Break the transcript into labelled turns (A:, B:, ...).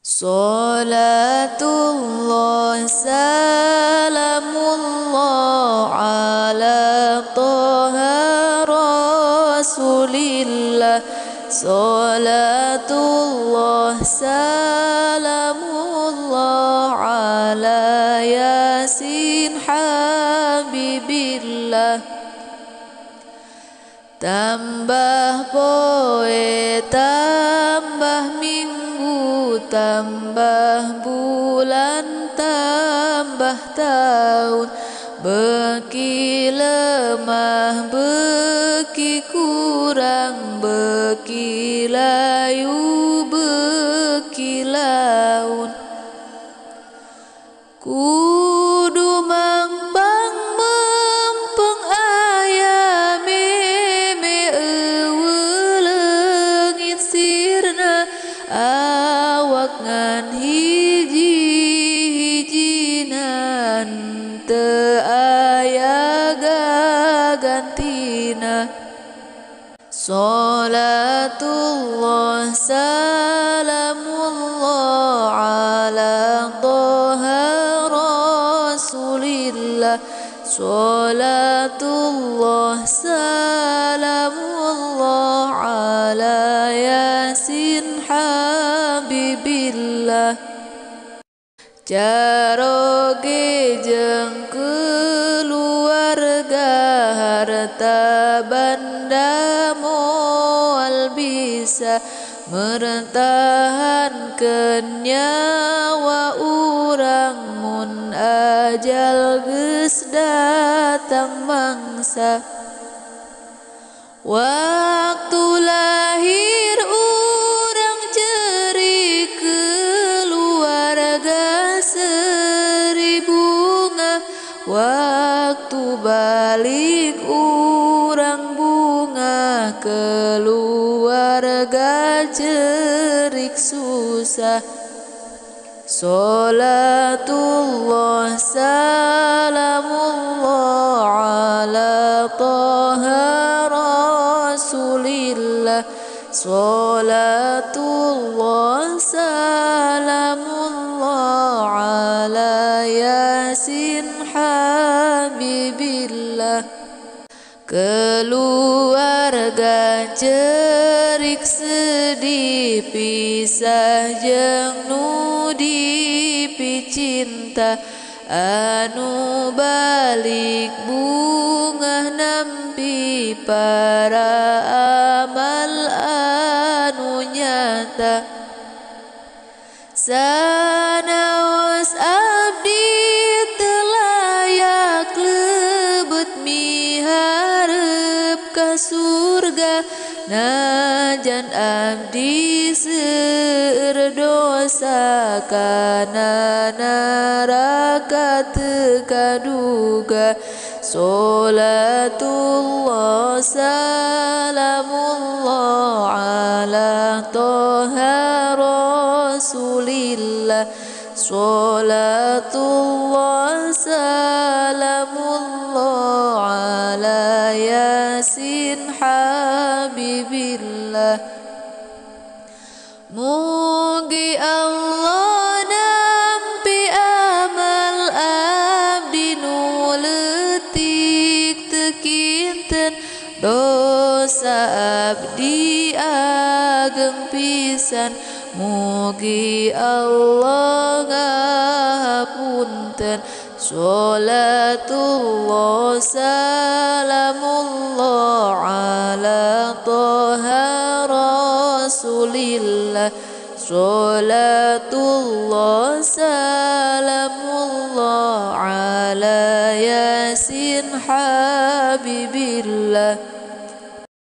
A: Salatullah salamullah ala Toha Rasulillah. Salatullah salamullah ala Yasin Habibillah. Tambah poe, tambah minggu, tambah bulan, tambah tahun. Beki lemah, beki kurang, beki layu, beki laun. Kudu mangbang mempeng ayame me leungit sirna awak ngan hiji-hijinan teu aya gagantina. Salatullah salamullah ala Toha Rasulillah. Salatullah salamullah ala Yasin Habibillah. Caroge jeung keluarga harta banda moal bisa mertahankeun nyawa urang mun ajal geus datang mangsa. Waktu lahir urang ceri keluarga seri bunga, waktu balik urang bunga keluarga cerik susah. Salatullah salamullah ala Toha Rasulillah. Salatullah salamullah ala Yasin Habibillah. Keluarga cerik sedih pisah jeung nu dipicinta, anu balik bungah nampi para amal anu nyata. Sanaos abdi teu layak lebet miharep ka surga, najan abdi seueur dosa kana neraka teu kaduga. Salatullah salamullah ala Toha Rasulillah. Salatullah salamullah ala Yasin Habibillah. Mugi Allah nampi amal abdi nu leutik teu kinten, dosa abdi ageng pisan. Mugi Allah ngahapunten. Salatullah salamullah ala Toha Rasulillah. Salatullah salamullah ala Yasin Habibillah.